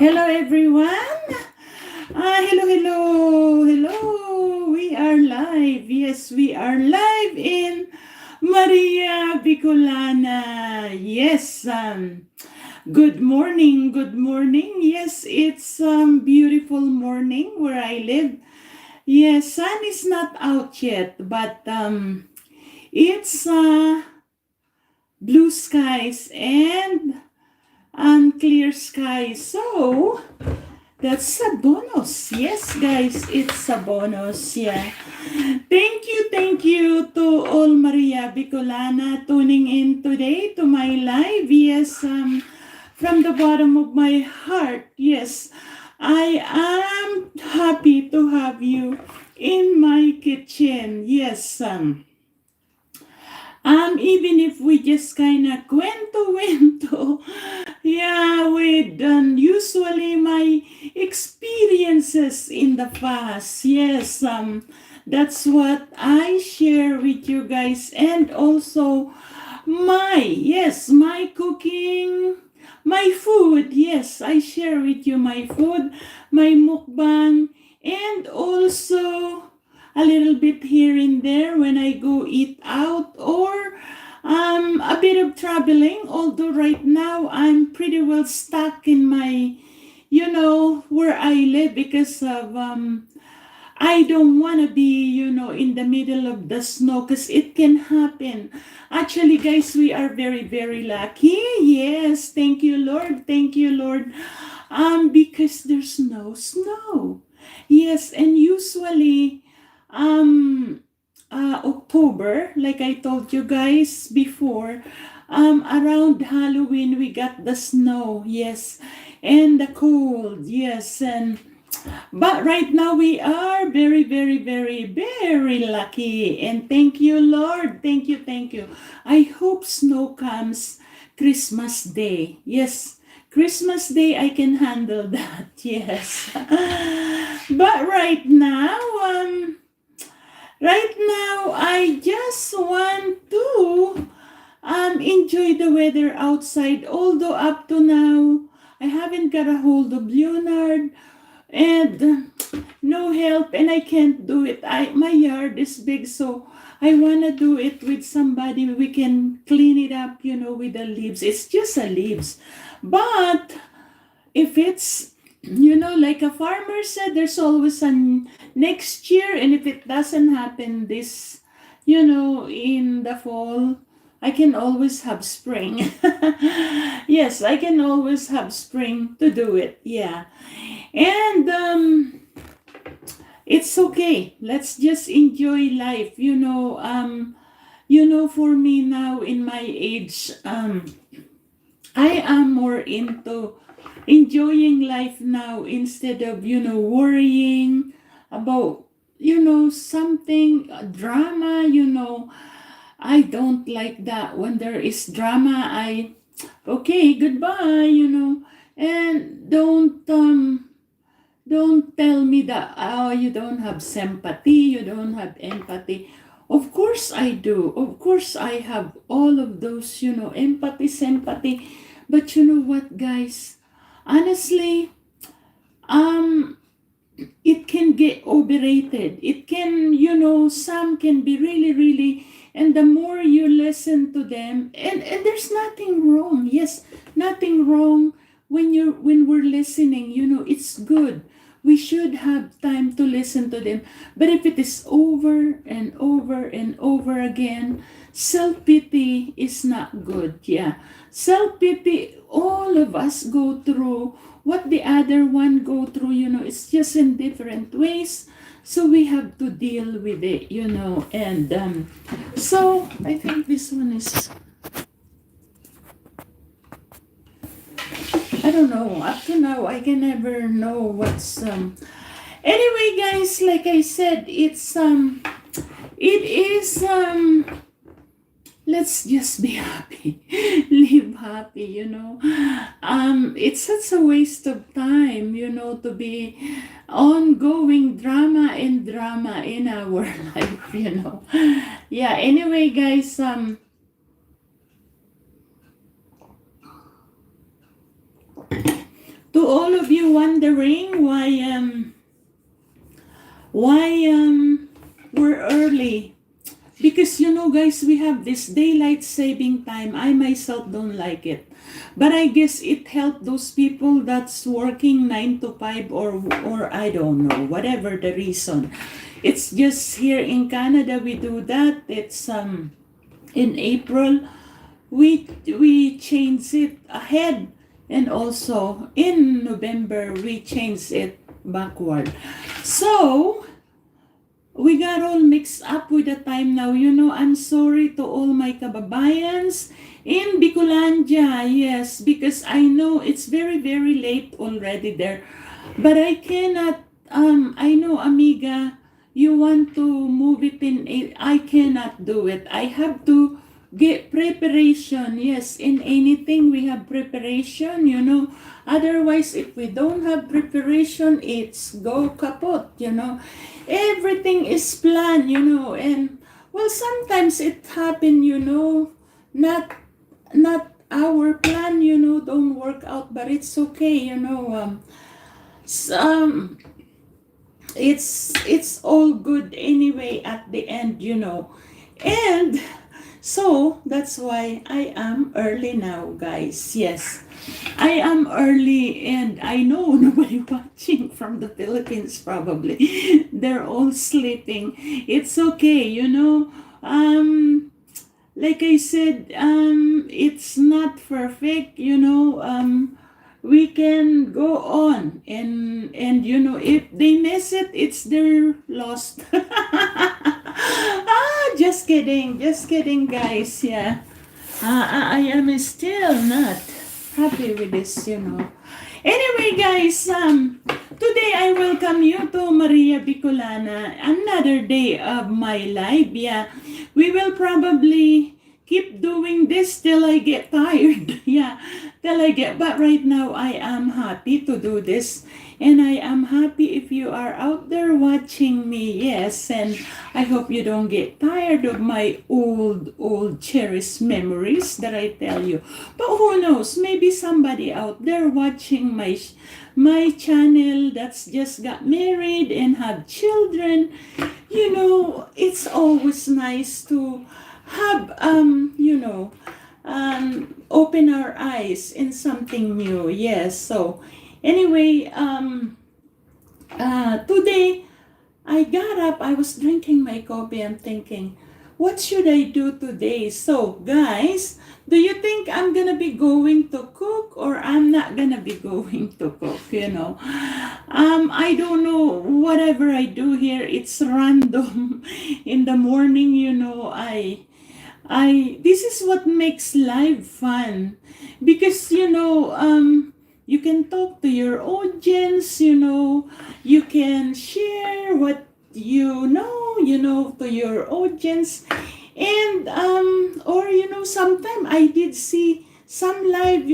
Hello, everyone. Hello. We are live. Yes, we are live in Maria Bicolana. Yes. Good morning. Good morning. Yes, it's beautiful morning where I live. Yes, sun is not out yet, but it's blue skies and clear skies. So that's a bonus. Yes, guys, it's a bonus. Yeah. Thank you to all Maria Bicolana tuning in today to my live. Yes, from the bottom of my heart. Yes, I am happy to have you in my kitchen. Yes, even if we just kind of cuento, yeah, with usually my experiences in the past. Yes, that's what I share with you guys, and also my cooking, my food. Yes, I share with you my food, my mukbang, and also a little bit here and there when I go eat out or a bit of traveling. Although right now I'm pretty well stuck in my, where I live because of I don't want to be, in the middle of the snow because it can happen. Actually, guys, we are very, very lucky. Yes, thank you, Lord. Thank you, Lord. Because there's no snow. Yes, and usually, um, October, like I told you guys before, around Halloween we got the snow. Yes, and the cold. Yes, and but right now we are very, very, very, very lucky. And thank you, Lord. Thank you. I hope snow comes Christmas Day. Yes, Christmas Day, I can handle that. Yes. But right now, I just want to enjoy the weather outside. Although up to now, I haven't got a hold of Leonard and no help, and I can't do it. My yard is big, so I wanna do it with somebody. We can clean it up, with the leaves. It's just the leaves, but if it's like a farmer said, there's always a next year, and if it doesn't happen this, in the fall, I can always have spring. Yes, I can always have spring to do it. Yeah, and it's okay. Let's just enjoy life. For me now in my age, I am more into enjoying life now instead of, worrying about, something, drama, I don't like that. When there is drama, okay, goodbye, and don't tell me that, oh, you don't have sympathy, you don't have empathy. Of course I do. Of course I have all of those, empathy, sympathy. But you know what, guys? Honestly, um, it can get overrated. It can, some can be really, really, and the more you listen to them, and there's nothing wrong. Yes, nothing wrong when we're listening. It's good. We should have time to listen to them. But if it is over and over and over again, self-pity is not good. Yeah. Self-pity, all of us go through what the other one go through, it's just in different ways. So we have to deal with it, and so I think this one is, I don't know, up to now I can never know what's anyway, guys, like I said, it is let's just be happy. Live happy, it's such a waste of time, to be ongoing drama in our life, yeah. Anyway, guys, To all of you wondering why we're early, because guys, we have this daylight saving time. I myself don't like it, but I guess it helped those people that's working 9 to 5, or I don't know, whatever the reason. It's just here in Canada we do that. It's in April we change it ahead, and also in November we change it backward. So we got all mixed up with the time now. I'm sorry to all my kababayans in Bicolandia. Yes, because I know it's very, very late already there. But I cannot, I know, amiga, you want to move it in. I cannot do it. I have to get preparation. Yes, in anything we have preparation. Otherwise, if we don't have preparation, it's go kaput. Everything is planned. And well, sometimes it happen. Not our plan, don't work out, but it's okay. It's all good anyway at the end. And so that's why I am early now, guys. Yes, I am early, and I know nobody watching from the Philippines probably. They're all sleeping. It's okay. Like I said, it's not perfect. We can go on, and if they miss it, it's their loss. Just kidding, guys. Yeah, I am still not happy with this. Anyway, guys, today I welcome you to Maria Bicolana. Another day of my life. Yeah, we will probably keep doing this till I get tired. Yeah, till I get. But right now, I am happy to do this. And I am happy if you are out there watching me. Yes, and I hope you don't get tired of my old cherished memories that I tell you. But who knows? Maybe somebody out there watching my channel that's just got married and have children. It's always nice to have open our eyes in something new. Yes. So anyway, today I got up, I was drinking my coffee and thinking, what should I do today? So, guys, do you think I'm gonna be going to cook, or I'm not gonna be going to cook? I don't know. Whatever I do here, it's random. In the morning, I this is what makes life fun, because you can talk to your audience. You can share what to your audience. And sometime I did see some live,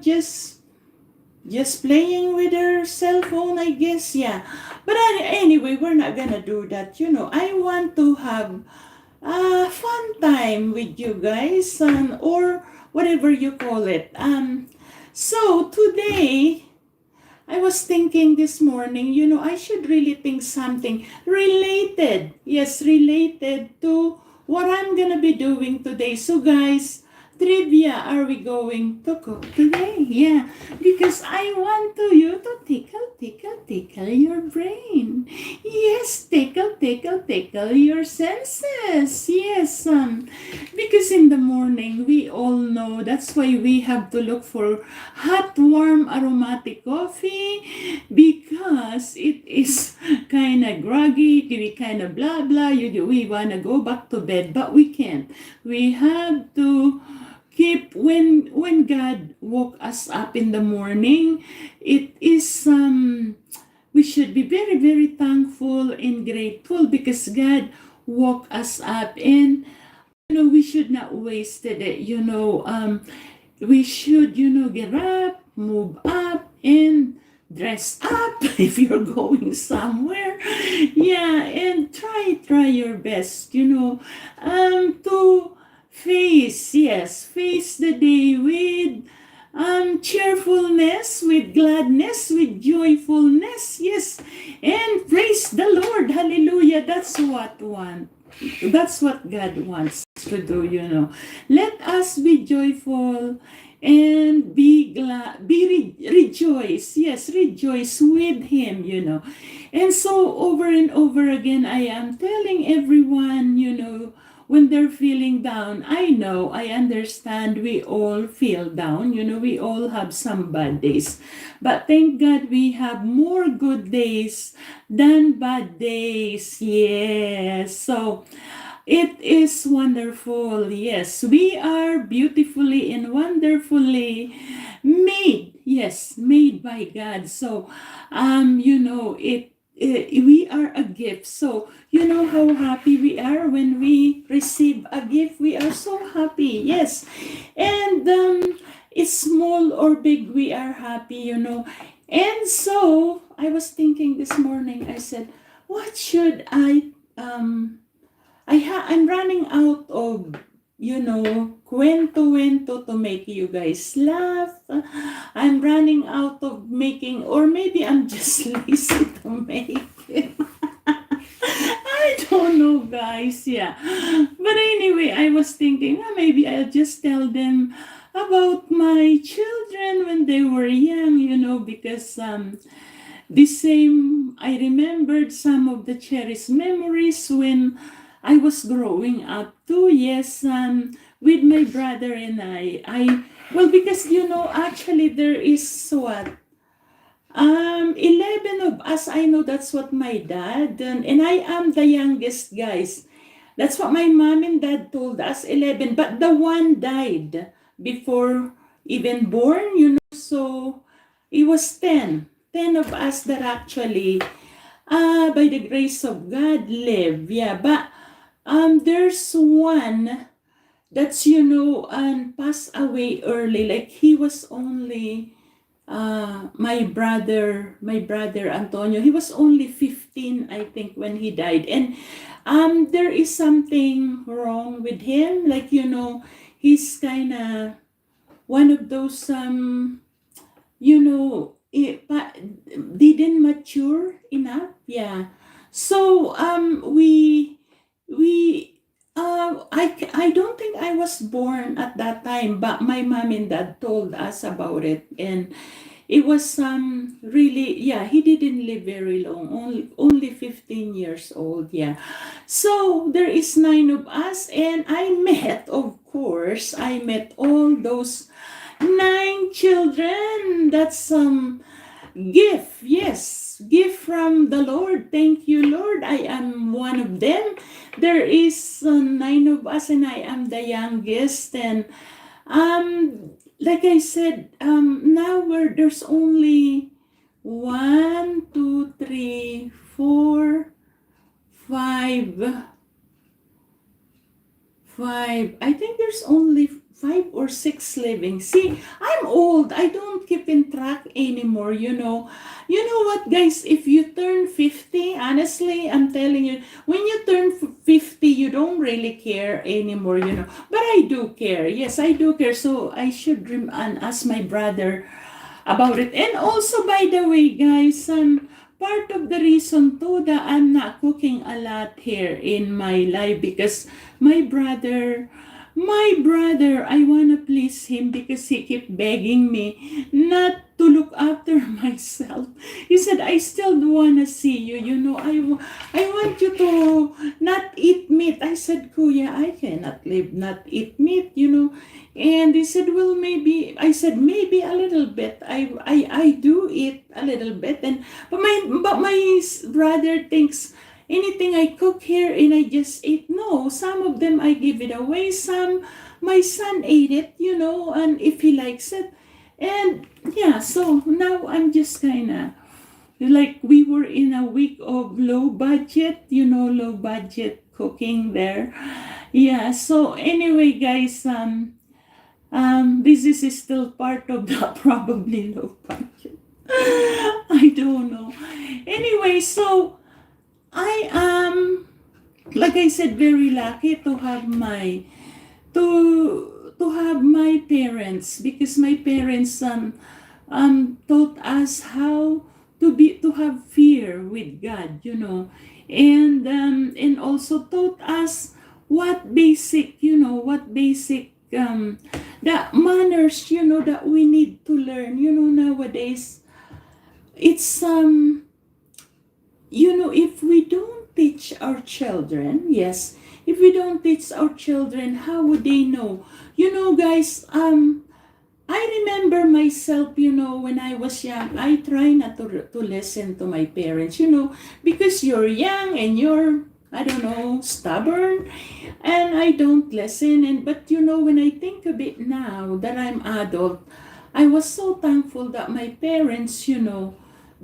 just playing with their cell phone, I guess. Yeah, but anyway, we're not gonna do that. I want to have a fun time with you guys, or whatever you call it. So today I was thinking this morning, I should really think something related. Yes, related to what I'm gonna be doing today. So guys, trivia, are we going to cook today? Yeah, because I want you to tickle your brain. Yes, tickle your senses. Yes, because in the morning, we all know that's why we have to look for hot, warm, aromatic coffee, because it is kind of groggy, we kind of blah blah. We want to go back to bed, but we can't. We have to keep, when God woke us up in the morning, it is we should be very, very thankful and grateful, because God woke us up, and we should not waste it. We should get up, move up, and dress up if you're going somewhere. Yeah, and try your best to face the day with cheerfulness, with gladness, with joyfulness. Yes, and praise the Lord. Hallelujah. That's what God wants to do, you know. Let us be joyful and be glad, rejoice. Yes, rejoice with Him, you know. And so over and over again, I am telling everyone, you know, when they're feeling down, I know, I understand we all feel down, you know, we all have some bad days. But thank God we have more good days than bad days. Yes. So it is wonderful. Yes, we are beautifully and wonderfully made. Yes, made by God. So, you know, we are a gift. So, you know how happy we are when we receive a gift. We are so happy. Yes, and it's small or big, we are happy. You know, and so I was thinking this morning. I said, what should I I'm running out of, you know, kwento to make you guys laugh. I'm running out of making, or maybe I'm just lazy to make it. I don't know, guys. Yeah. But anyway, I was thinking, maybe I'll just tell them about my children when they were young, you know, because the same, I remembered some of the cherished memories when I was growing up too. Yes, with my brother and well, because you know, actually there is what 11 of us. I know that's what my dad and I am the youngest, guys. That's what my mom and dad told us, 11, but the one died before even born, you know. So it was 10 of us that actually by the grace of God live. Yeah, but there's one that's, you know, passed away early. Like he was only my brother Antonio, he was only 15, I think, when he died. And there is something wrong with him, like, you know, he's kind of one of those you know, didn't mature enough. Yeah. So we I don't think I was born at that time, but my mom and dad told us about it. And it was really, yeah, he didn't live very long, only 15 years old. Yeah. So there is 9 of us, and I met all those 9 children. That's gift. Yes, gift from the Lord. Thank you, Lord. I am one of them. There is 9 of us, and I am the youngest. And like I said, now there's only 1, 2, 3, 4, 5, 5. I think there's only 5 or 6 living. See, I'm old. I don't keep in track anymore, you know. You know what, guys? If you turn 50, honestly, I'm telling you, when you turn 50, you don't really care anymore, you know. But I do care. Yes, I do care. So I should ask my brother about it. And also, by the way, guys, part of the reason too that I'm not cooking a lot here in my life, because my brother, I wanna please him, because he keep begging me not to look after myself. He said, I still wanna see you. You know, I want you to not eat meat. I said, Kuya, I cannot live not eat meat, you know. And he said, well, maybe. I said, maybe a little bit. I do eat a little bit. And but my brother thinks anything I cook here and I just eat. No, some of them I give it away. Some my son ate it, you know, and if he likes it. And yeah, so now I'm just kind of like, we were in a week of low budget, you know, low budget cooking there. Yeah, so anyway, guys, this is still part of the probably low budget. I don't know. Anyway, so I am, like I said, very lucky to have to to have my parents, because my parents taught us how to have fear with God, and also taught us what basic, what basic the manners, that we need to learn. Nowadays it's if we don't teach our children, yes, if we don't teach our children, how would they know? Guys, I remember myself, when I was young, I try not to listen to my parents, because you're young and you're, I don't know, stubborn, and I don't listen. But when I think of it now that I'm adult, I was so thankful that my parents,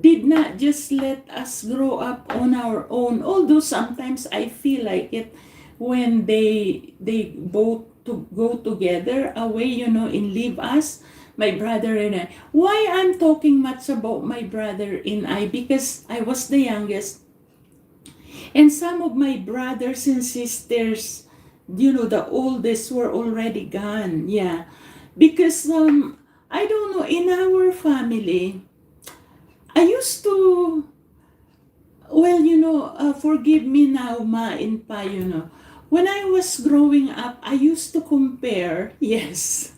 did not just let us grow up on our own. Although sometimes I feel like it when they both to go together away, and leave us, my brother and I. Why I'm talking much about my brother and I? Because I was the youngest, and some of my brothers and sisters, the oldest, were already gone. Yeah, because I don't know, in our family, I used to, well, forgive me now, ma and pa, when I was growing up, I used to compare, yes,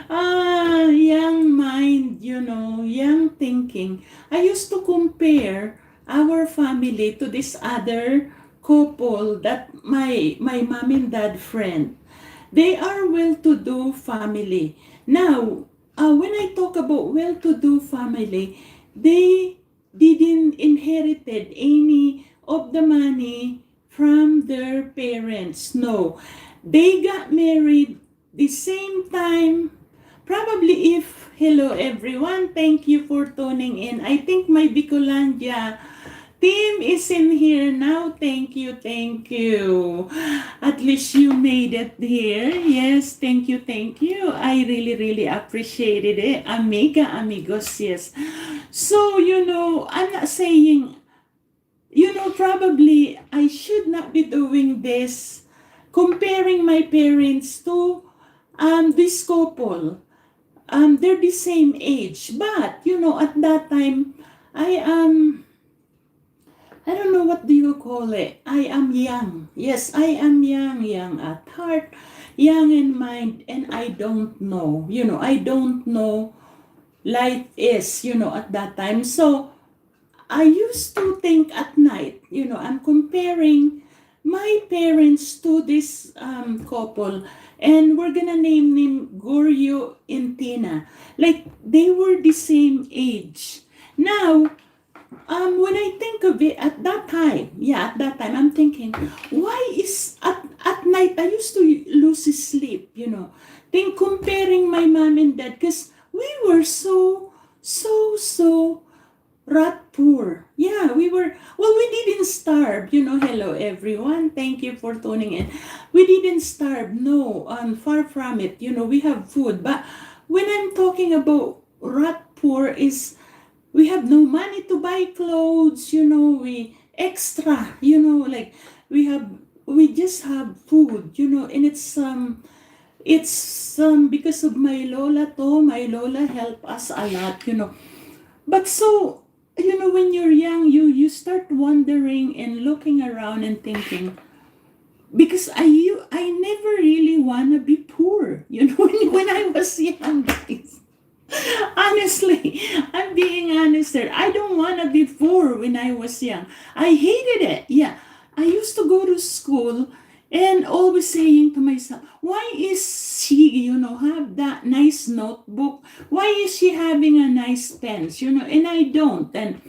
young mind, young thinking. I used to compare our family to this other couple that my mom and dad friend. They are well-to-do family. Now, when I talk about well-to-do family, they didn't inherited any of the money from their parents. No, they got married the same time. Probably if, hello everyone, thank you for tuning in. I think my Bicolandia team is in here now. Thank you, thank you. At least you made it here. Yes, thank you, thank you. I really, really appreciated it. Amiga, amigos, yes. So, I'm not saying, probably I should not be doing this, comparing my parents to this couple. They're the same age. But, at that time, I am, I don't know what do you call it. I am young. Yes, I am young at heart, young in mind, and I don't know. I don't know life is, at that time. So, I used to think at night, I'm comparing my parents to this couple, and we're gonna name them Goryo and Tina. Like, they were the same age. Now, when I think of it at that time, I'm thinking, why is at night I used to lose sleep, Think comparing my mom and dad, because we were so rat poor. Yeah, we were, well, we didn't starve, hello everyone, thank you for tuning in. We didn't starve, no, far from it, we have food. But when I'm talking about rat poor is, we have no money to buy clothes, we extra, like we just have food, and it's because of my lola too. My lola helped us a lot, But so, when you're young, you start wondering and looking around and thinking, because I never really wanna be poor, when I was young, guys. Honestly, I'm being honest there. I don't want to be poor when I was young. I hated it. Yeah. I used to go to school and always saying to myself, why is she, have that nice notebook? Why is she having a nice pens, and I don't. And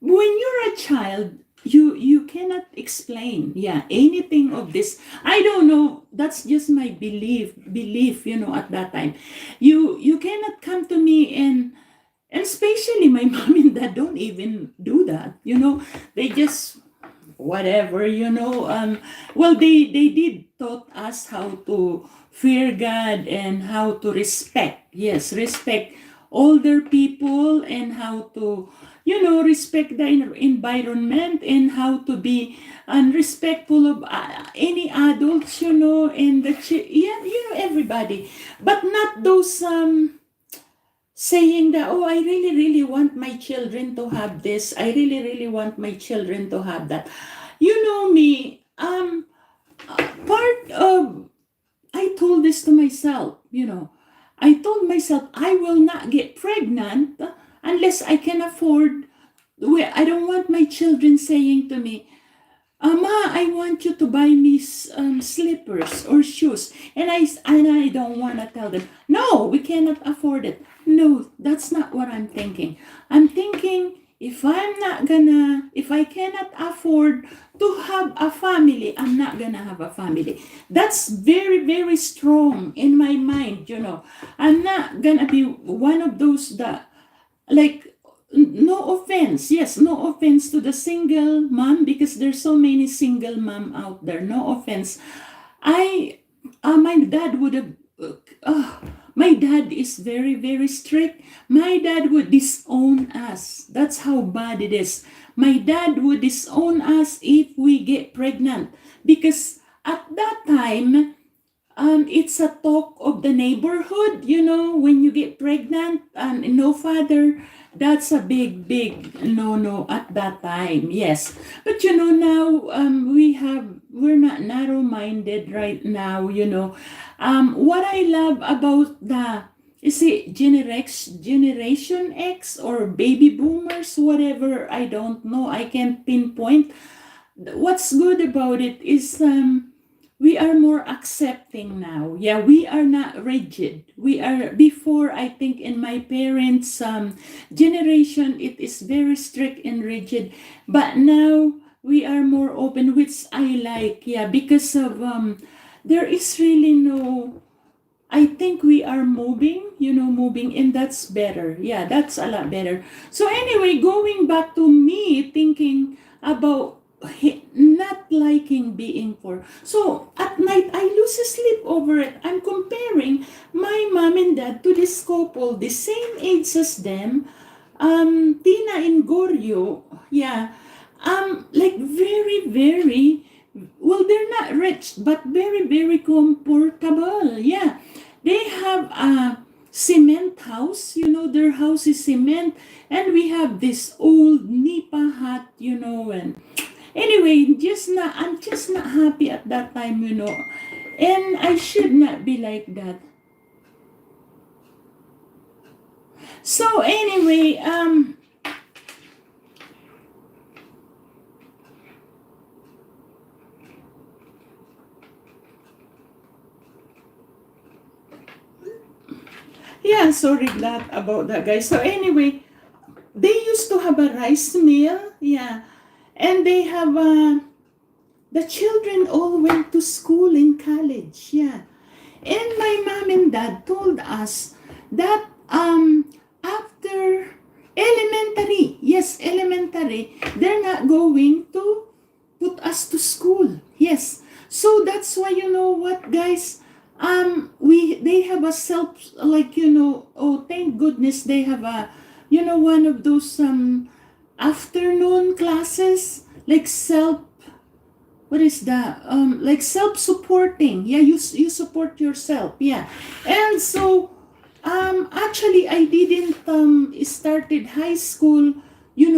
when you're a child, you cannot explain, anything of this. I don't know, that's just my belief, at that time. You cannot come to me, and especially my mom and dad don't even do that, they just whatever, well, they did taught us how to fear God and how to respect, yes, respect older people, and how to, respect the environment, and how to be respectful of any adults, and everybody. But not those saying that, oh, I really, really want my children to have this. I really, really want my children to have that. You know me, part of, I told this to myself, I told myself I will not get pregnant unless I can afford. I don't want my children saying to me, "Ma, I want you to buy me slippers or shoes," and I don't want to tell them, "No, we cannot afford it." No, that's not what I'm thinking. I'm thinking, if I cannot afford to have a family, I'm not gonna have a family. That's very, very strong in my mind. I'm not gonna be one of those that, like, no offense, yes, no offense to the single mom, because there's so many single mom out there. No offense. I My dad would have my dad is very, very strict. My dad would disown us. That's how bad it is. My dad would disown us if we get pregnant, because at that time, it's a talk of the neighborhood, when you get pregnant and no father, that's a big, big no at that time. Yes. But now, we're not narrow-minded right now. What I love about the, is it Generation X or baby boomers, whatever, I don't know. I can't pinpoint. What's good about it is, we are more accepting now. Yeah, we are not rigid. We are, before, I think, in my parents' generation, it is very strict and rigid. But now we are more open, which I like. Yeah, because of there is really no. I think we are moving, and that's better. Yeah, that's a lot better. So anyway, going back to me thinking about not liking being poor. So at night, I lose sleep over it. I'm comparing my mom and dad to this couple, the same age as them, Tina and Goryo. Yeah, like very, very, well, they're not rich, but very, very comfortable. Yeah, they have a cement house. Their house is cement, and we have this old nipa hut. And anyway, I'm just not happy at that time. And I should not be like that. So anyway, yeah, sorry that about that, guys. So anyway, they used to have a rice mill. Yeah, and they have the children all went to school in college. Yeah, and my mom and dad told us that after elementary, yes, elementary, they're not going to put us to school. Yes. So that's why, you know what, guys, they have a self, like, oh, thank goodness they have a, one of those afternoon classes, like what is that? Like self-supporting. Yeah, you support yourself. Yeah. And so actually I didn't started high school,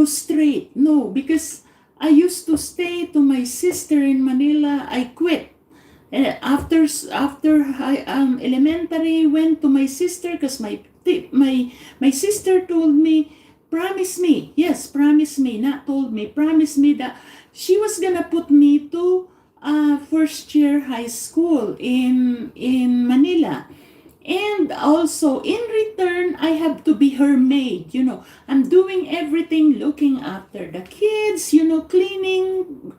straight. No, because I used to stay to my sister in Manila. I quit. After elementary, went to my sister, because my sister told me, promise me, yes, promise me, not told me, promise me that she was gonna put me to first year high school in Manila. And also, in return, I have to be her maid. I'm doing everything, looking after the kids, cleaning,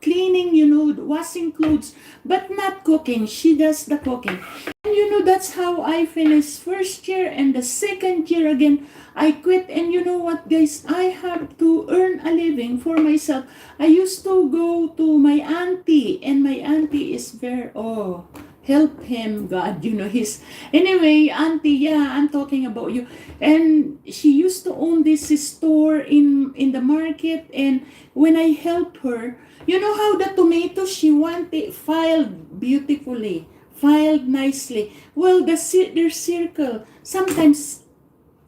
washing clothes, but not cooking. She does the cooking. And that's how I finished first year, and the second year again, I quit. And you know what, guys? I have to earn a living for myself. I used to go to my auntie, and my auntie is very, help him, God. He's anyway, Auntie. Yeah, I'm talking about you. And she used to own this store in the market, and when I help her, you know how the tomatoes she wanted filed beautifully, filed nicely. Well, their circle sometimes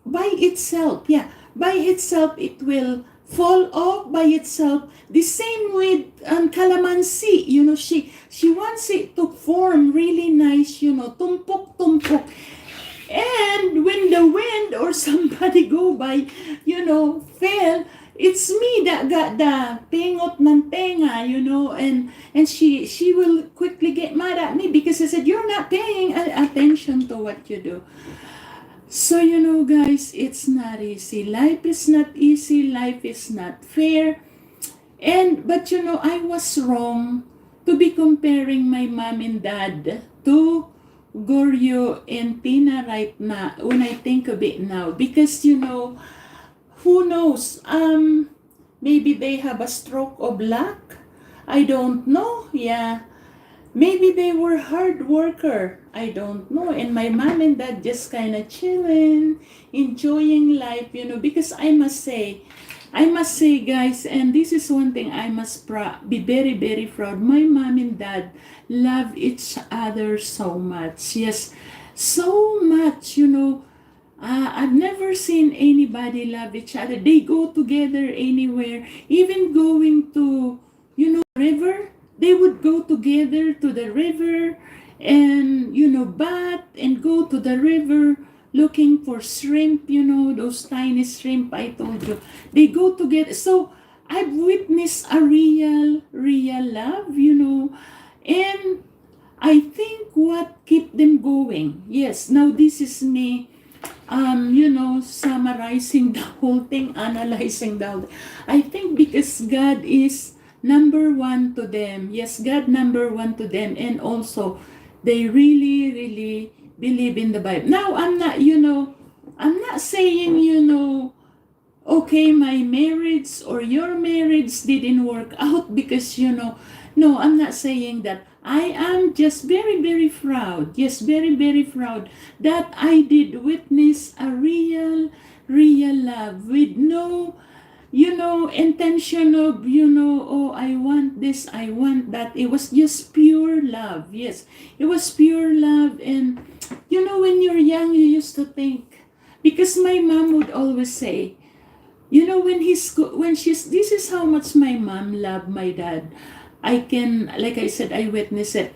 by itself, yeah, by itself it will fall off by itself. The same with calamansi, she wants it to form really nice, tumpok tumpok. And when the wind or somebody go by, fell, it's me that got the pengot ng tenga, and she will quickly get mad at me because I said, you're not paying attention to what you do. So, guys, it's not easy. Life is not easy. Life is not fair. But I was wrong to be comparing my mom and dad to Goryo and Tina right now when I think of it now. Because, who knows? Maybe they have a stroke of luck. I don't know. Yeah. Maybe they were hard worker. I don't know. And my mom and dad just kind of chilling, enjoying life, because I must say, guys, and this is one thing I must be very, very proud. My mom and dad love each other so much. Yes, so much, I've never seen anybody love each other. They go together anywhere, even going to, river. They would go together to the river and, bath and go to the river looking for shrimp, those tiny shrimp I told you. They go together. So I've witnessed a real, real love, and I think what kept them going. Yes, now this is me, summarizing the whole thing, analyzing the whole thing. I think because God is number one to them. Yes, God number one to them. And also, they really, really believe in the Bible. Now, I'm not saying, okay, my marriage or your marriage didn't work out because, no, I'm not saying that. I am just very, very proud. Yes, very, very proud that I did witness a real, real love with no, intention of, oh, I want this, I want that. It was just pure love. Yes, it was pure love. And, when you're young, you used to think, because my mom would always say, this is how much my mom loved my dad. Like I said, I witnessed it.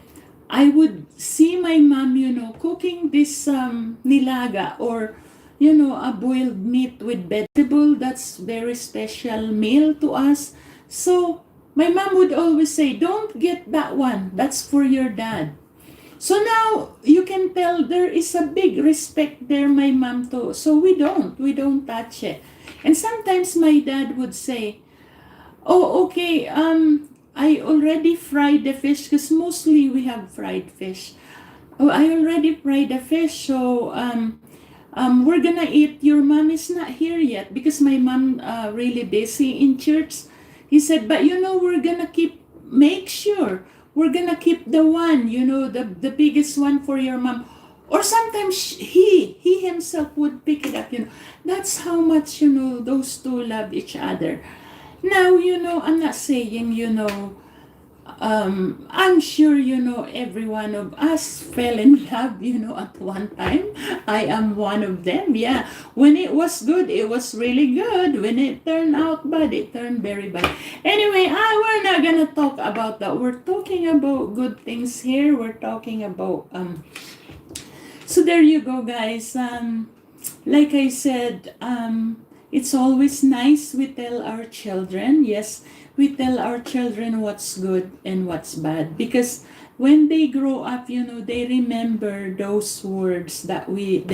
I would see my mom, cooking this nilaga or, a boiled meat with vegetable. That's very special meal to us. So, my mom would always say, don't get that one. That's for your dad. So now, you can tell there is a big respect there, my mom too. So we don't touch it. And sometimes my dad would say, oh, okay, I already fried the fish because mostly we have fried fish. Oh, I already fried the fish, so we're gonna eat. Your mom is not here yet because my mom really busy in church. He said, but we're gonna make sure we're gonna keep the one, the biggest one for your mom. Or sometimes he himself would pick it up. That's how much those two love each other. Now, I'm not saying, I'm sure, every one of us fell in love, at one time. I am one of them, yeah. When it was good, it was really good. When it turned out bad, it turned very bad. Anyway, we're not gonna talk about that. We're talking about good things here. We're talking about, so there you go, guys. Like I said, it's always nice we tell our children. Yes, we tell our children what's good and what's bad. Because when they grow up, they remember those words that we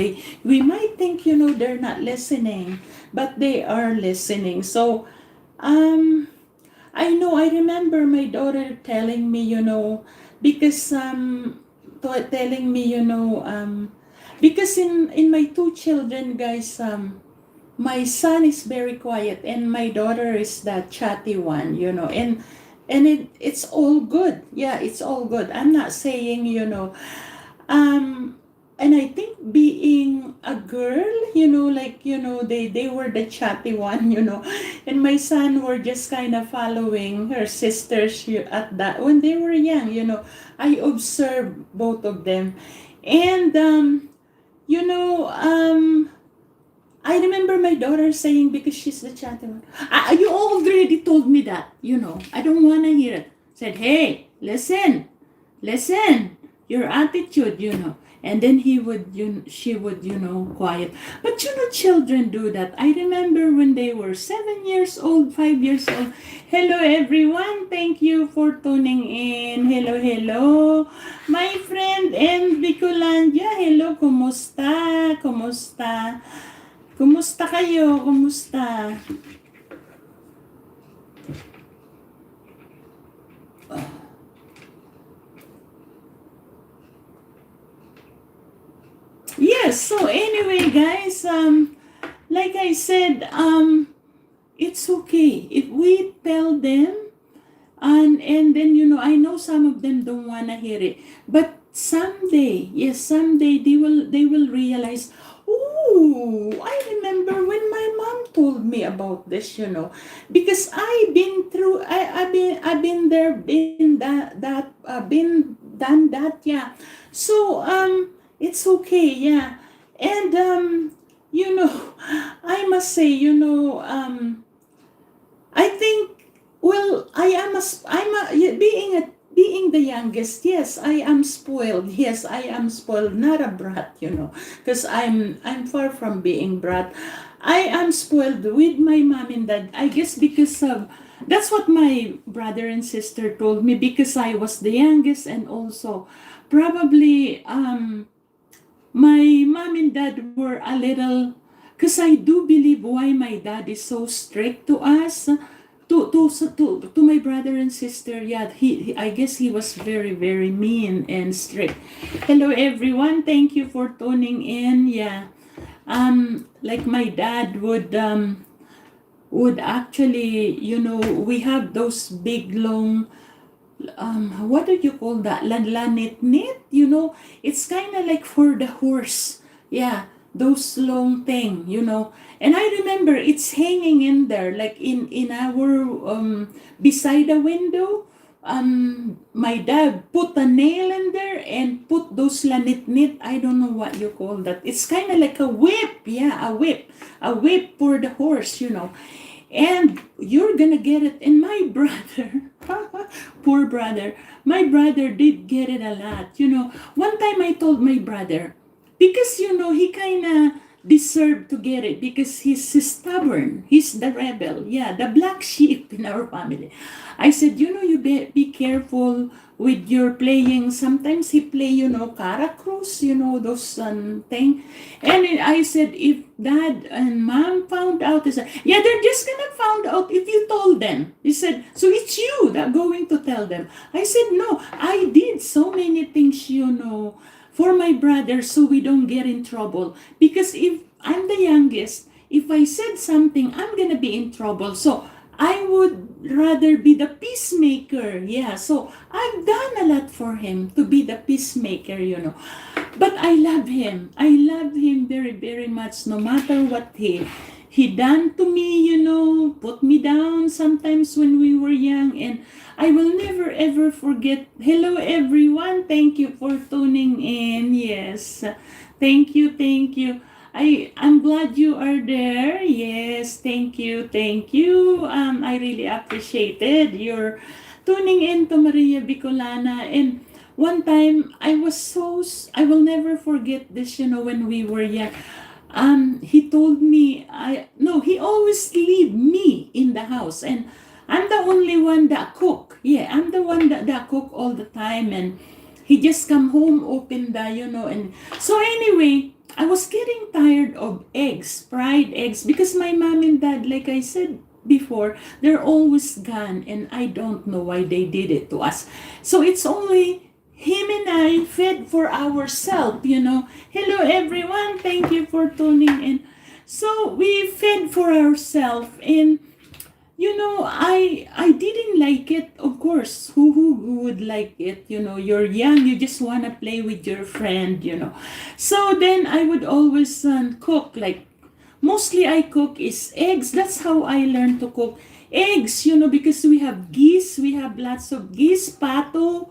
might think, they're not listening, but they are listening. So, I remember my daughter telling me, because, telling me, because in my two children, guys, my son is very quiet and my daughter is the chatty one, and and it's all good. Yeah, it's all good. I'm not saying, um and I think being a girl, like, they were the chatty one, and my son were just kind of following her sisters at that when they were young. I observed both of them. And you know I remember my daughter saying, because she's the chatty one, you already told me that, I don't want to hear it. Said, hey, listen, your attitude, And then she would, quiet. But children do that. I remember when they were 7 years old, 5 years old. Hello, everyone. Thank you for tuning in. Hello, hello. My friend in Bicolandia. Hello, kumusta? Kumusta? Kumusta kayo? Kumusta? Yes, so anyway, guys, like I said, it's okay if we tell them, and then, I know some of them don't want to hear it, but someday, yes, someday they will realize, oh, I remember when my mom told me about this, because I've been through, I've been there, been been done that, yeah. So it's okay, yeah. And I must say, I think, well, being the youngest, yes, I am spoiled. Yes, I am spoiled, not a brat, because I'm far from being brat. I am spoiled with my mom and dad. I guess because of that's what my brother and sister told me, because I was the youngest, and also probably my mom and dad were a little, because I do believe why my dad is so strict to us, to my brother and sister. Yeah, I guess he was very, very mean and strict. Hello, everyone. Thank you for tuning in. Yeah, like my dad would actually, we have those big long, what do you call that? Lanit, it's kind of like for the horse. Yeah, those long thing, And I remember it's hanging in there, like in our beside the window. My dad put a nail in there and put those lanit. I don't know what you call that. It's kind of like a whip. Yeah, a whip for the horse, And you're gonna get it. And my brother, poor brother, my brother did get it a lot. One time I told my brother, because, he kind of deserved to get it, because he's stubborn. He's the rebel. Yeah, the black sheep in our family. I said, you be careful with your playing. Sometimes he play, Caracruz, those thing. And I said, if dad and mom found out, he said, yeah, they're just gonna find out if you told them. He said, so it's you that going to tell them. I said, no, I did so many things, for my brother, so we don't get in trouble. Because if I'm the youngest, if I said something, I'm gonna be in trouble. So I would rather be the peacemaker. Yeah, so I've done a lot for him to be the peacemaker, But I love him. I love him very, very much, no matter what he done to me, put me down sometimes when we were young. And I will never ever forget. Hello, everyone. Thank you for tuning in. Yes. Thank you, thank you. I'm glad you are there. Yes, thank you, thank you. I really appreciated your tuning in to Maria Bicolana. And one time I will never forget this, when we were young. He told me, no, he always leave me in the house, and I'm the only one that cook. Yeah, I'm the one that cook all the time, and he just come home, open the, and so anyway, I was getting tired of eggs, fried eggs, because my mom and dad, like I said before, they're always gone, and I don't know why they did it to us. So it's only him and I fed for ourselves, Hello, everyone. Thank you for tuning in. So we fed for ourselves, and I didn't like it. Of course, who would like it? You're young, you just want to play with your friend. So then I would always cook, like, mostly I cook is eggs. That's how I learned to cook eggs, because we have geese, we have lots of geese, pato.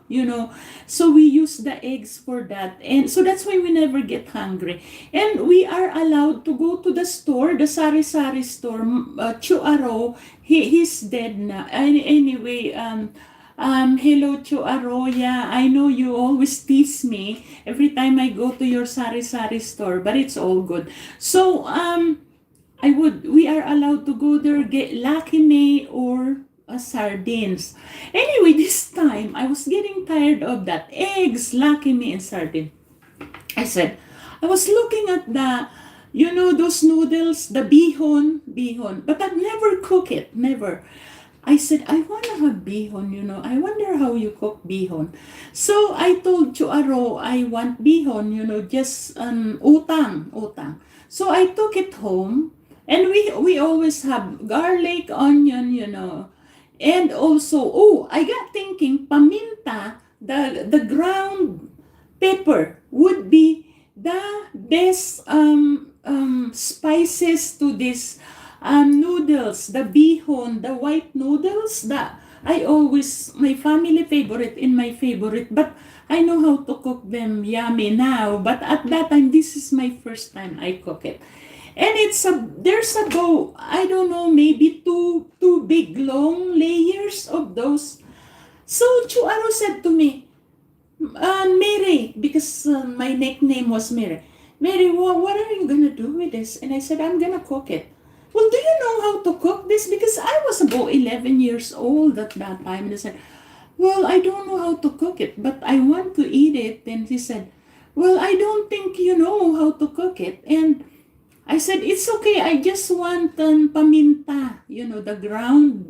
So we use the eggs for that. And so that's why we never get hungry. And we are allowed to go to the store, the sari-sari store, Chuaro. He's dead now. Anyway, hello Chuaro. Yeah, I know you always tease me every time I go to your sari-sari store, but it's all good. So, we are allowed to go there, get Lucky May or sardines. Anyway, this time, I was getting tired of that. Eggs, Lucky May, and sardine. I said, I was looking at those noodles, the bihon, but I've never cooked it, never. I said, I want to have bihon. I wonder how you cook bihon. So I told Chuaro, I want bihon, just utang. So I took it home, and we always have garlic, onion. And also, I got thinking, paminta, the ground pepper would be the best spices to this noodles, the bihon, the white noodles. My family favorite and my favorite, but I know how to cook them yummy now. But at that time, this is my first time I cook it. And there's about, I don't know, maybe two big long layers of those. So Chuaro said to me, Mary, because my nickname was Mary. Mary, what are you gonna do with this? And I said, I'm gonna cook it. Well, do you know how to cook this? Because I was about 11 years old at that time. And I said, well, I don't know how to cook it, but I want to eat it. And he said, well, I don't think you know how to cook it. And I said, it's okay. I just want paminta, the ground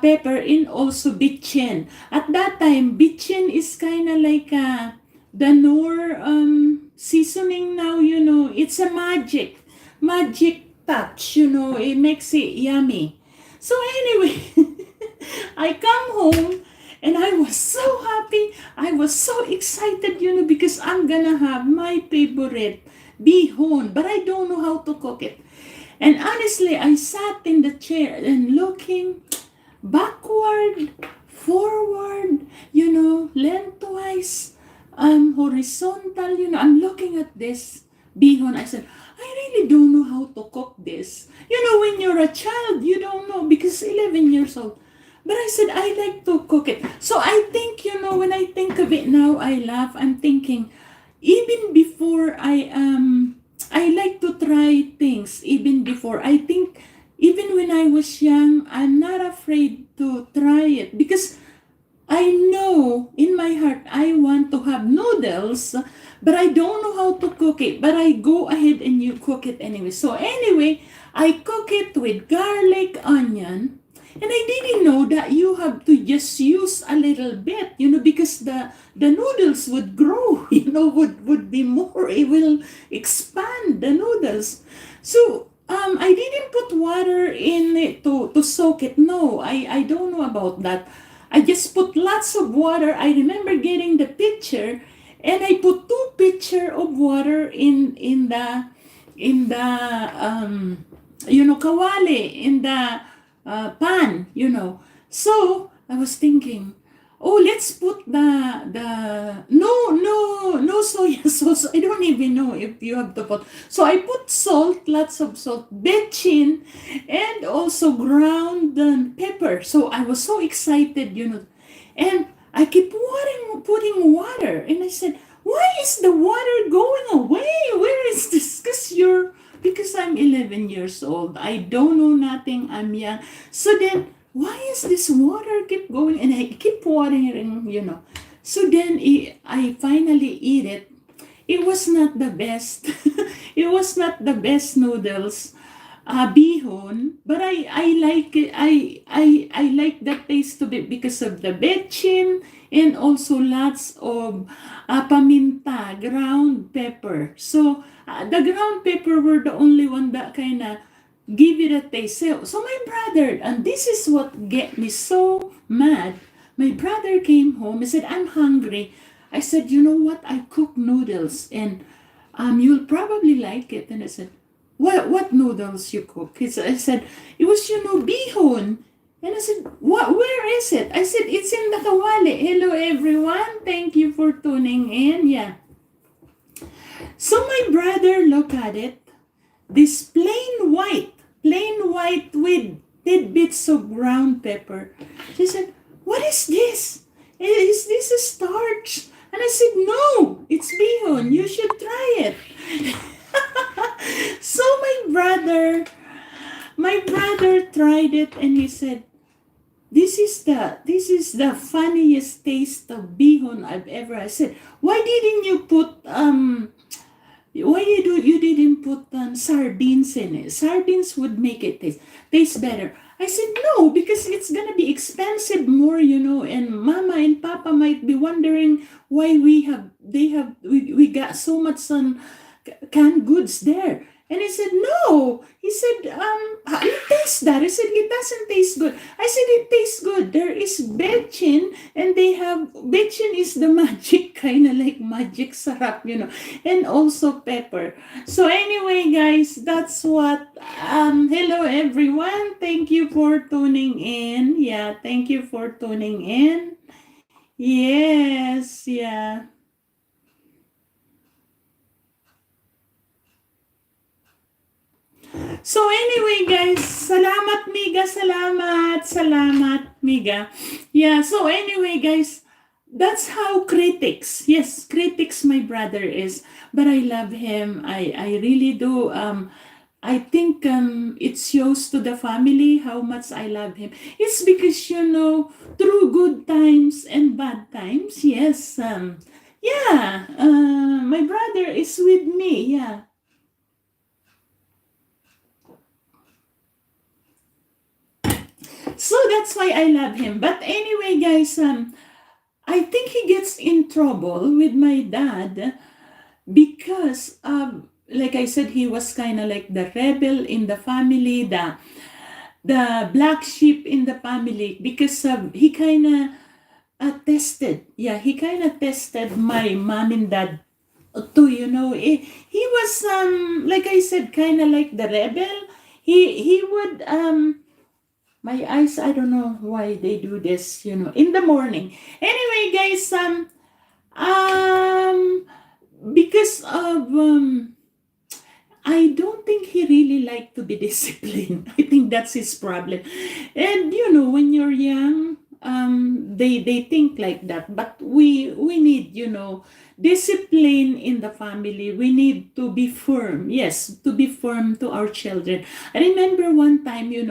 pepper, and also bitchin. At that time, bitchin is kind of like the Knorr seasoning now, it's a magic touch, it makes it yummy. So anyway, I come home and I was so happy. I was so excited, because I'm gonna have my favorite bihon, but I don't know how to cook it. And honestly, I sat in the chair and looking backward, forward, lengthwise, horizontal, I'm looking at this bihon. I said, I really don't know how to cook this. When you're a child, you don't know, because 11 years old. But I said, I like to cook it. So I think, when I think of it now, I laugh. I'm thinking, even before I like to try things, even before. I think, even when I was young, I'm not afraid to try it, because I know in my heart I want to have noodles, but I don't know how to cook it. But I go ahead and you cook it anyway. So anyway, I cook it with garlic, onion, and I didn't know that you have to just use a little bit, because the noodles would grow, would be more. It will expand the noodles. So I didn't put water in it to soak it. No, I don't know about that. I just put lots of water. I remember getting the pitcher, and I put 2 pitcher of water in the kawali, in the pan. So I was thinking, let's put no soya sauce. I don't even know if you have to put. So I put salt, lots of salt, bechin, and also ground pepper. So I was so excited, and I keep putting water, and I said, why is the water going away? Where is this? Because I'm 11 years old. I don't know nothing. I'm young. So then, why is this water keep going? And I keep watering. So then I finally eat it. It was not the best. It was not the best noodles, bihon, but I like it. I like the taste of it because of the bechin, and also lots of paminta, ground pepper. So the ground pepper were the only one that kind of give it a taste. So my brother, and this is what get me so mad. My brother came home. He said, "I'm hungry." I said, "You know what? I cook noodles, and you'll probably like it." And I said, "What noodles you cook?" I said, "It was, bihon." And I said, "What? Where is it?" I said, "It's in the kawali." Hello, everyone. Thank you for tuning in. Yeah. So my brother looked at it. This plain white with tidbits of ground pepper. She said, "What is this? Is this a starch?" And I said, "No, it's bihon. You should try it." So my brother tried it, and he said, this is the funniest taste of bihon I've ever." I said, "Why didn't you put you didn't put sardines in it? Sardines would make it taste better." I said, "No, because it's gonna be expensive more, and Mama and Papa might be wondering why we got so much canned goods there." And he said, "No." He said, "How you taste that?" I said, "It doesn't taste good." I said, "It tastes good. There is bechin, and bechin is the magic, kind of like magic sarap, and also pepper." So anyway, guys, that's what, hello everyone. Thank you for tuning in. Yeah, thank you for tuning in. Yes, yeah. So anyway, guys, salamat Miga, salamat Miga. Yeah, so anyway, guys, that's how critics my brother is, but I love him. I really do. I think it shows to the family how much I love him. It's because, through good times and bad times, yes, yeah, my brother is with me. Yeah. So that's why I love him. But anyway, guys, I think he gets in trouble with my dad because, like I said, he was kind of like the rebel in the family, the black sheep in the family, because he kind of he kind of tested my mom and dad to, he was, like I said, kind of like the rebel. He would, my eyes, I don't know why they do this, in the morning. Anyway, guys, um, because of, I don't think he really liked to be disciplined. I think that's his problem. And, when you're young, they think like that. But we need, discipline in the family. We need to be firm. Yes, to be firm to our children. I remember one time, he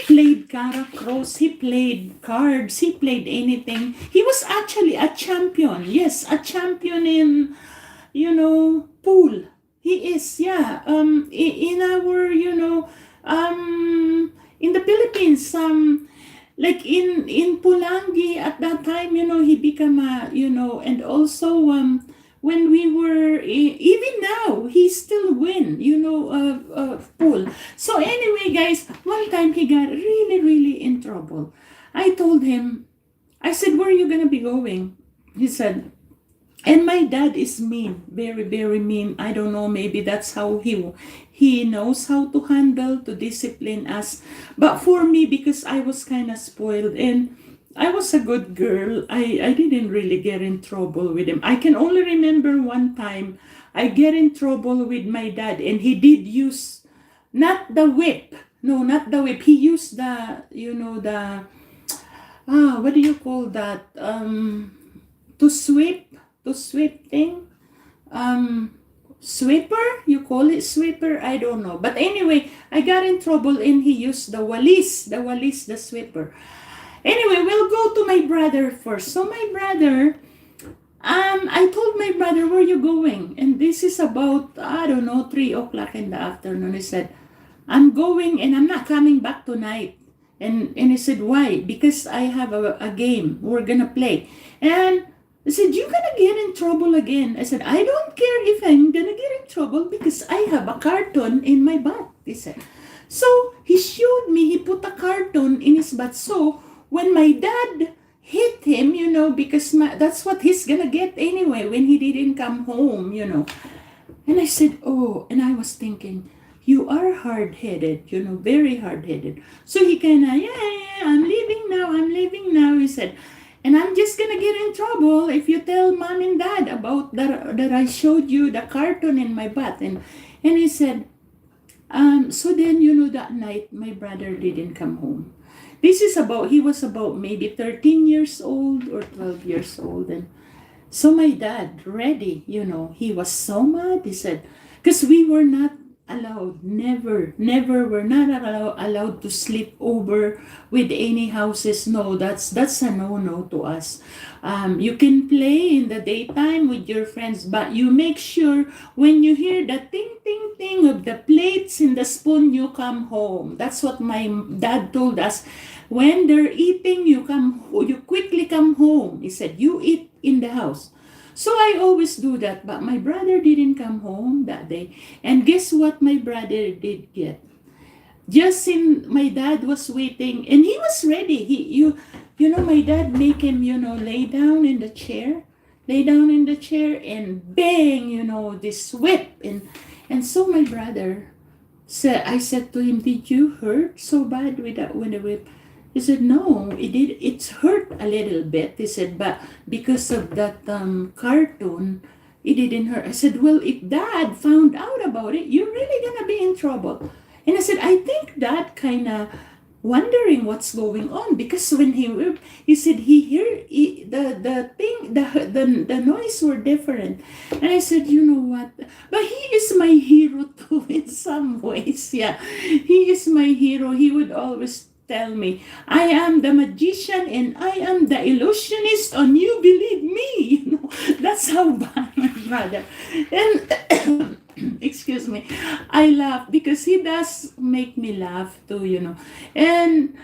played caracross, he played cards, he played anything. He was actually a champion. Yes, a champion in, pool. He is, yeah. In our, in the Philippines, like in Pulangi at that time, he became a, and also when we were, even now, he still win, pool. So anyway, guys, one time he got really, really in trouble. I told him, I said, "Where are you gonna be going?" He said, and my dad is mean, very, very mean. I don't know, maybe that's how he knows how to handle, to discipline us. But for me, because I was kind of spoiled and I was a good girl, I didn't really get in trouble with him. I can only remember one time I get in trouble with my dad, and he did use, not the whip. No, not the whip. He used the, what do you call that? To sweep thing. Sweeper, you call it sweeper, I don't know. But anyway, I got in trouble and he used the walis, the sweeper. Anyway, we'll go to my brother first. So my brother, I told my brother, "Where are you going?" And this is about, I don't know, 3 o'clock in the afternoon. He said, "I'm going and I'm not coming back tonight." And he said, "Why?" "Because I have a game we're gonna play." And I said, "You're gonna get in trouble again." I said, "I don't care if I'm gonna get in trouble because I have a carton in my butt." he said. So he showed me, he put a carton in his butt. So when my dad hit him, because that's what he's gonna get anyway when he didn't come home. And I said, oh, and I was thinking, you are hard-headed, very hard-headed. So he kind of, yeah, I'm leaving now, he said. And I'm just gonna get in trouble if you tell mom and dad about that I showed you the carton in my butt. And he said, so then, that night, my brother didn't come home. He was about maybe 13 years old or 12 years old. And so my dad, ready, he was so mad. He said, because we were not allowed, never were not allowed to sleep over with any houses. No, that's a no to us. You can play in the daytime with your friends, but you make sure when you hear the ting ting ting of the plates and the spoon, you come home. That's what my dad told us. When they're eating, you quickly come home. He said, you eat in the house. So I always do that, but my brother didn't come home that day. And guess what my brother did get? Just in my dad was waiting, and he was ready. My dad make him, lay down in the chair, and bang, this whip, and so my brother said, I said to him, did you hurt so bad with the whip? He said, no, it did. It's hurt a little bit. He said, but because of that cartoon, it didn't hurt. I said, well, if dad found out about it, you're really going to be in trouble. And I said, I think dad kind of wondering what's going on, because when he said the noise were different. And I said, you know what? But he is my hero too in some ways. Yeah, he is my hero. He would always tell me, I am the magician and I am the illusionist, and you believe me. That's how bad my brother. And excuse me, I laugh because he does make me laugh too. And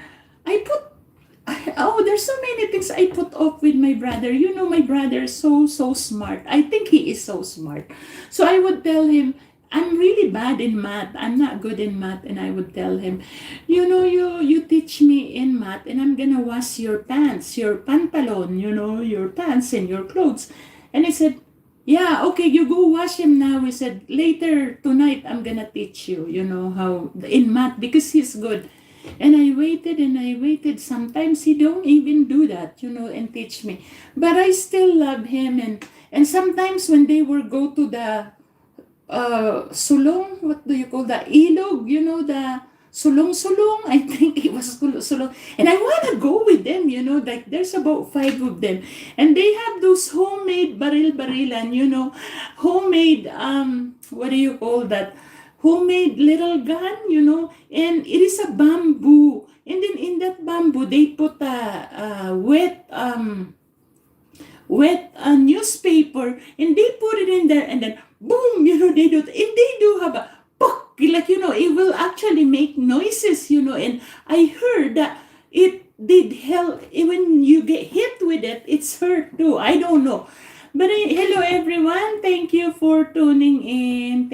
there's so many things I put off with my brother. My brother is so smart. I think he is so smart. So I would tell him, I'm really bad in math. I'm not good in math. And I would tell him, you teach me in math, and I'm gonna wash your pants, your pantalon, your pants and your clothes. And he said, yeah, okay, you go wash him now. He said, later tonight, I'm gonna teach you, how in math, because he's good. And I waited. Sometimes he don't even do that, and teach me. But I still love him. And sometimes when they will go to the sulong, what do you call the ilog, the sulong, I think it was sulong, and I want to go with them, like there's about 5 of them, and they have those homemade barilan, homemade, what do you call that, homemade little gun, and it is a bamboo, and then in that bamboo they put a wet newspaper, and they put it in there, and then boom, they do have a pok, like, it will actually make noises, and I heard that it did help. When you get hit with it, it's hurt too. I don't know. But hello everyone, thank you for tuning in.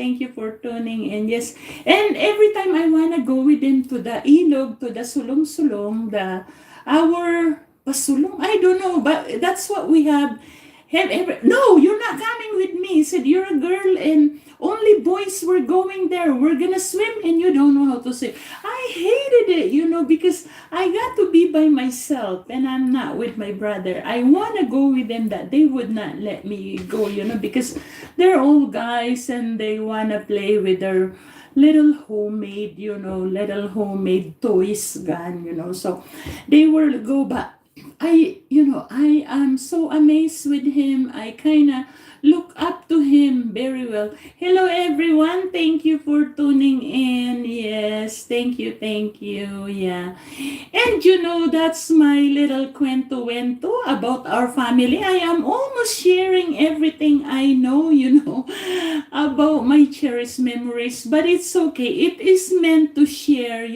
Yes, and every time I want to go with them to the ilog, to the sulong, our pasulong, I don't know, but that's what we have. No, you're not coming with me. He said, you're a girl and only boys were going there. We're gonna swim and you don't know how to swim. I hated it, because I got to be by myself and I'm not with my brother. I want to go with them, that they would not let me go, because they're all guys and they want to play with their little homemade toys gun, so they will go back. I am so amazed with him. I kind of look up to him very well. Hello, everyone. Thank you for tuning in. Yes, thank you. Yeah. And that's my little cuento about our family. I am almost sharing everything I know, about my cherished memories. But it's okay. It is meant to share,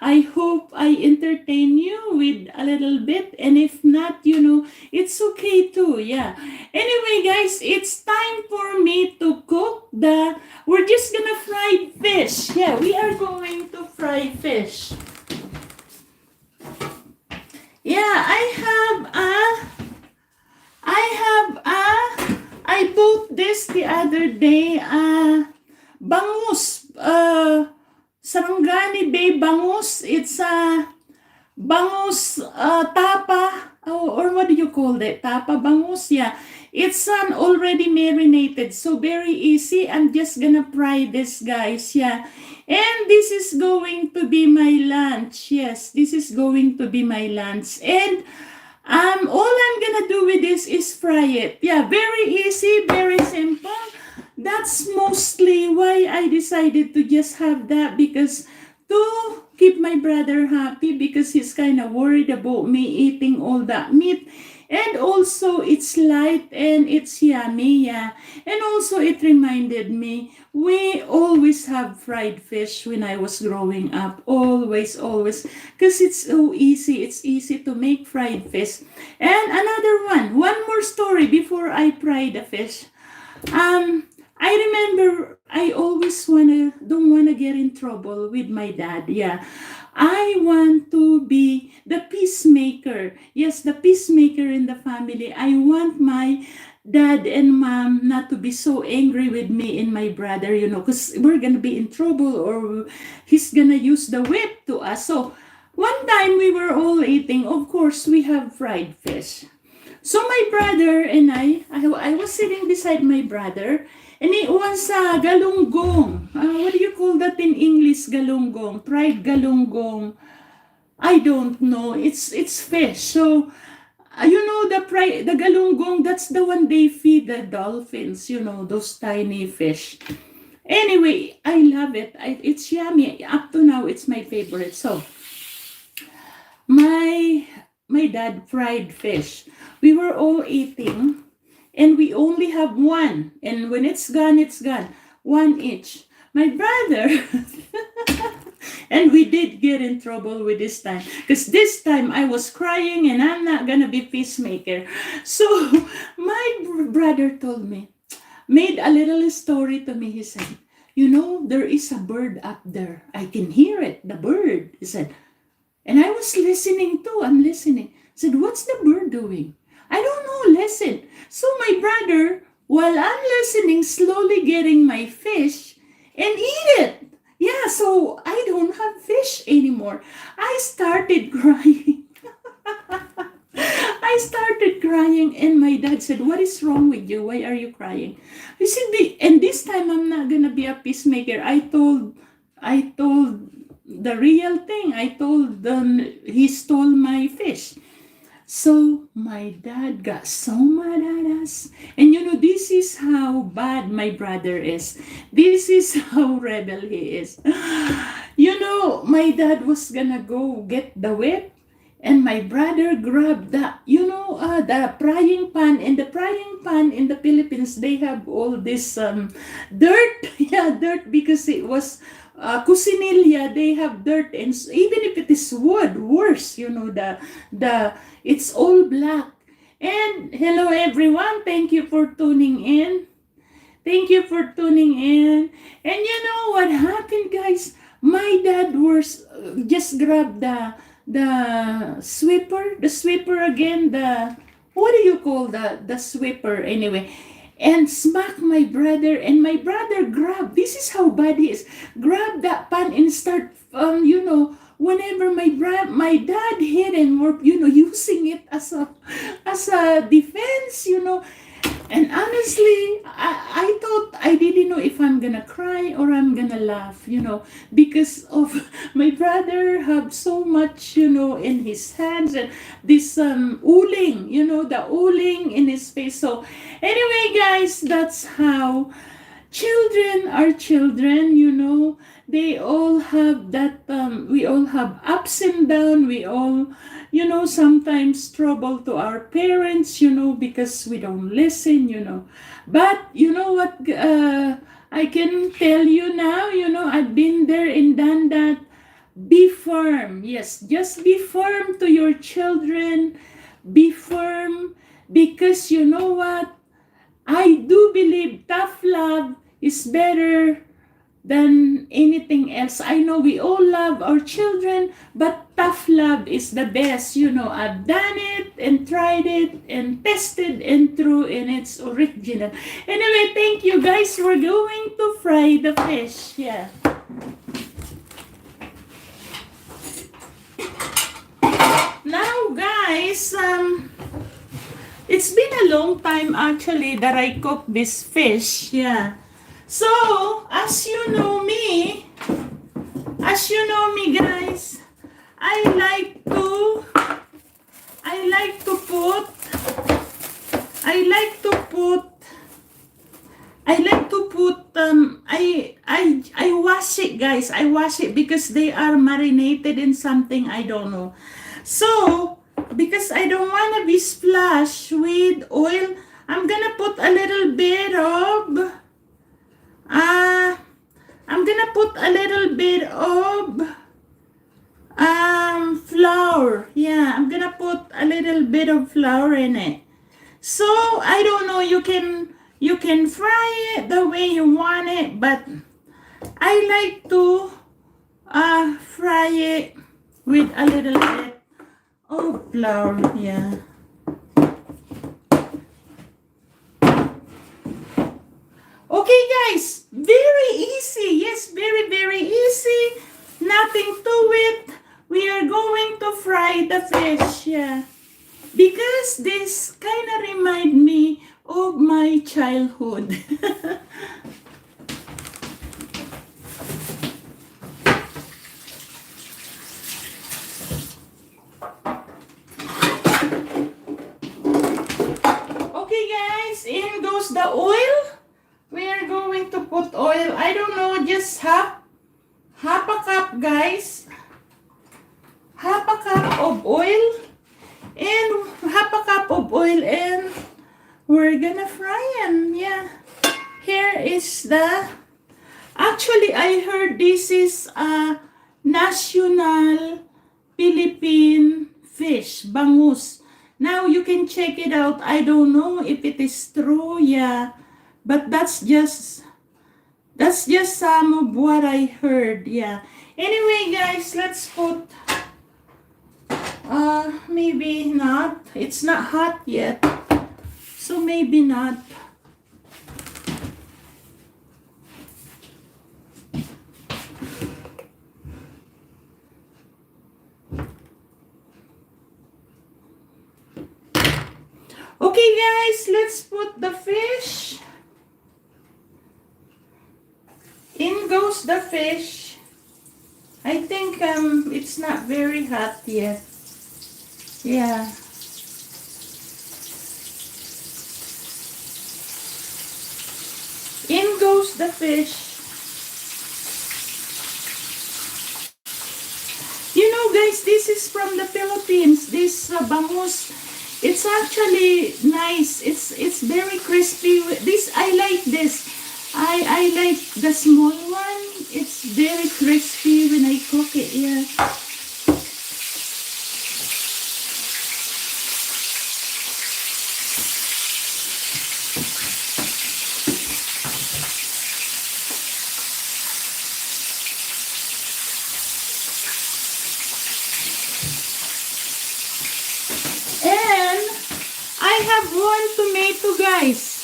I hope I entertain you with a little bit. And if not, it's okay too. Yeah. Anyway, guys, it's time for me to cook the we're just gonna fry fish. Yeah, we are going to fry fish. Yeah, I bought this the other day. Bangus. Sarangani Bay bangus. It's bangus tapa, or what do you call that? Tapa bangus, yeah. It's already marinated, so very easy. I'm just gonna fry this, guys, yeah. And this is going to be my lunch. Yes, this is going to be my lunch. And all I'm gonna do with this is fry it. Yeah, very easy, very simple. That's mostly why I decided to just have that, because to keep my brother happy, because he's kind of worried about me eating all that meat. And also it's light and it's yummy, yeah. And also it reminded me, we always have fried fish when I was growing up. Always, always. Because it's so easy. It's easy to make fried fish. And another one more story before I fry the fish. I remember I always don't wanna get in trouble with my dad. Yeah. I want to be the peacemaker. Yes, the peacemaker in the family. I want my dad and mom not to be so angry with me and my brother, because we're gonna be in trouble, or he's gonna use the whip to us. So one time we were all eating, of course, we have fried fish. So my brother and I was sitting beside my brother, and it was galunggong. What do you call that in English? Galunggong, fried galunggong. I don't know. It's fish. So the galunggong. That's the one they feed the dolphins. Those tiny fish. Anyway, I love it. It's yummy. Up to now, it's my favorite. So my dad fried fish. We were all eating, and we only have one. And when it's gone, it's gone. One each. My brother, and we did get in trouble with this time. Because this time I was crying, and I'm not gonna be peacemaker. So my brother told me, made a little story to me. He said, there is a bird up there. I can hear it, the bird. He said, and I was listening too. I'm listening. I said, what's the bird doing? I don't know, listen. So my brother, while I'm listening, slowly getting my fish and eat it. Yeah, so I don't have fish anymore. I started crying. I started crying, and my dad said, what is wrong with you? Why are you crying? I said, and this time I'm not gonna be a peacemaker. I told the real thing. I told them he stole my fish. So my dad got so mad at us. And this is how bad my brother is. This is how rebel he is. My dad was gonna go get the whip, and my brother grabbed the frying pan. And the frying pan in the Philippines, they have all this dirt. Yeah, dirt, because it was cusinilla. They have dirt, and even if it is wood, worse. The it's all black. And hello everyone, thank you for tuning in. Thank you for tuning in. And you know what happened, guys? My dad was just grabbed the sweeper again, the what do you call the sweeper anyway, and smack my brother. And my brother grabbed, this is how bad he is, grab that pan and start whenever my dad hit him, or using it as a defense. And honestly, I thought, I didn't know if I'm gonna cry or I'm gonna laugh, because of my brother have so much, in his hands, and this uling, the uling in his face. So anyway, guys, that's how children are children. They all have that, we all have ups and downs. We all, sometimes trouble to our parents, because we don't listen. But you know what, I can tell you now, I've been there and done that. Be firm. Yes, just be firm to your children. Be firm, because you know what? I do believe tough love is better than anything else. I know we all love our children, but tough love is the best. You know, I've done it and tried it and tested and true, and it's original. Anyway, thank you guys. We're going to fry the fish. Yeah. Now, guys, it's been a long time actually that I cooked this fish. Yeah. So, as you know me, guys, I like to put I wash it, guys. I wash it because they are marinated in something I don't know. So, because I don't want to be splashed with oil, I'm gonna put a little bit of flour. Yeah, I'm gonna put a little bit of flour in it. So I don't know, you can fry it the way you want it, but I like to fry it with a little bit of flour. Yeah. Okay, guys, very easy. Yes, very, very easy. Nothing to it. We are going to fry the fish. Yeah. Because this kind of remind me of my childhood. Okay, guys, in goes the oil. We are going to put oil. I don't know, just half a cup, guys. Half a cup of oil. And half a cup of oil, and we're gonna fry them. Yeah. Here is the... Actually, I heard this is a national Philippine fish, bangus. Now, you can check it out. I don't know if it is true. Yeah. But that's just some of what I heard. Yeah. Anyway, guys, let's put maybe not. It's not hot yet. So maybe not. Okay, guys, let's put the fish. In goes the fish. I think it's not very hot yet. Yeah. In goes the fish. You know, guys, this is from the Philippines. This bangus, it's actually nice. It's very crispy. This, I like this. I like the small one. It's very crispy when I cook it. Yeah. And I have one tomato, guys.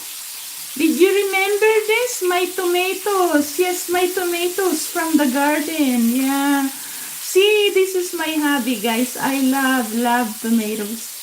Did you remember this? My tomatoes. Yes, my tomatoes from the garden. Yeah. See, this is my hobby, guys. I love tomatoes.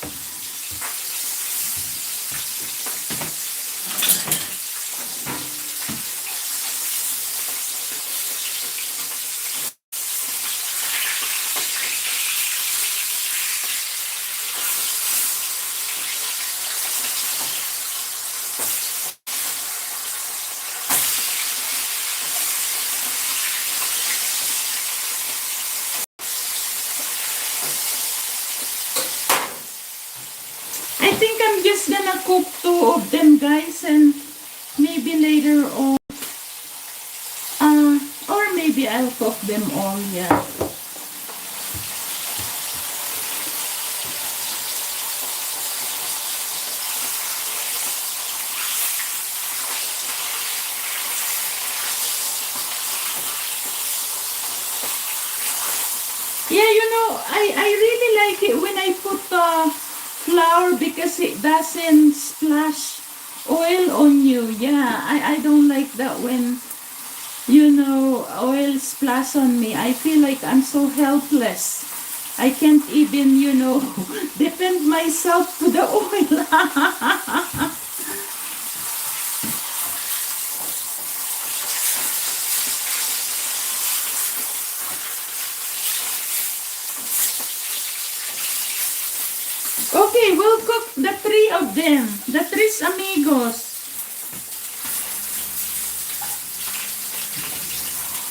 I think I'm just gonna cook 2 of them, guys, and maybe later on, or maybe I'll cook them all. Yeah. I really like it when I put flour because it doesn't splash oil on you. Yeah, I don't like that when, oil splash on me. I feel like I'm so helpless. I can't even, defend myself to the oil. Okay, we'll cook the three of them. The tres amigos.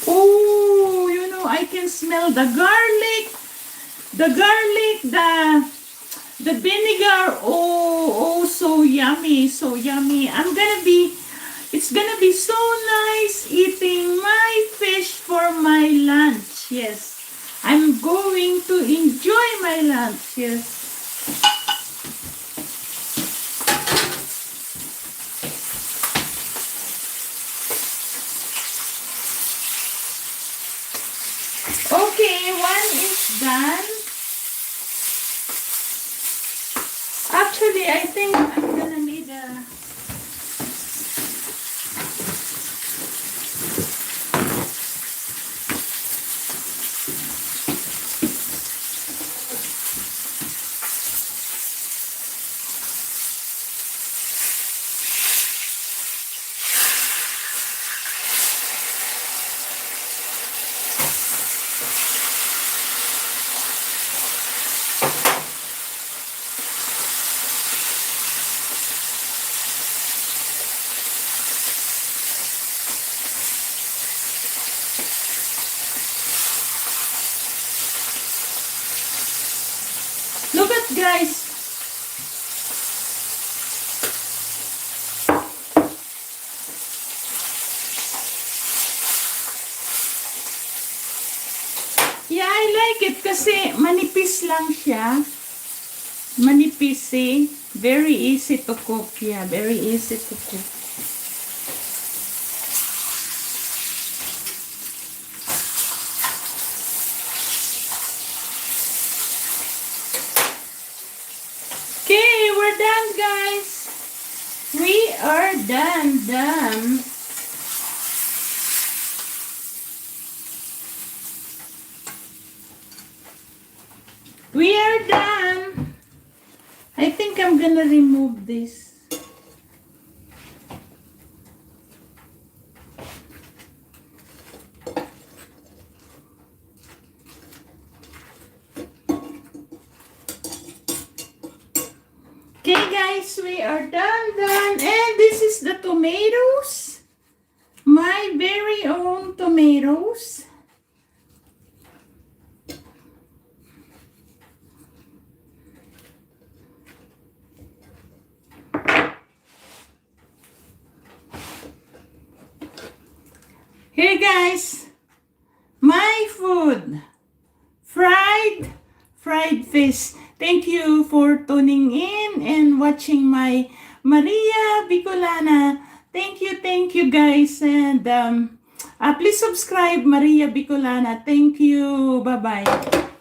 Oh, I can smell the garlic, the vinegar. Oh, so yummy, so yummy. It's gonna be so nice eating my fish for my lunch. Yes, I'm going to enjoy my lunch. Yes. Okay, one is done. Actually, I think I'm gonna need a... Look at, guys. Yeah, I like it kasi manipis lang siya. Manipis, eh. Very easy to cook. Yeah, very easy to cook. Okay, we're done, guys. We are done. We are done. I think I'm gonna remove this. Okay, guys, we are done. And this is the tomatoes. My very own tomatoes. Here, guys, my food. Fried fish. Thank you for tuning in and watching my Maria Bicolana. Thank you, guys. And please subscribe, Maria Bicolana. Thank you. Bye-bye.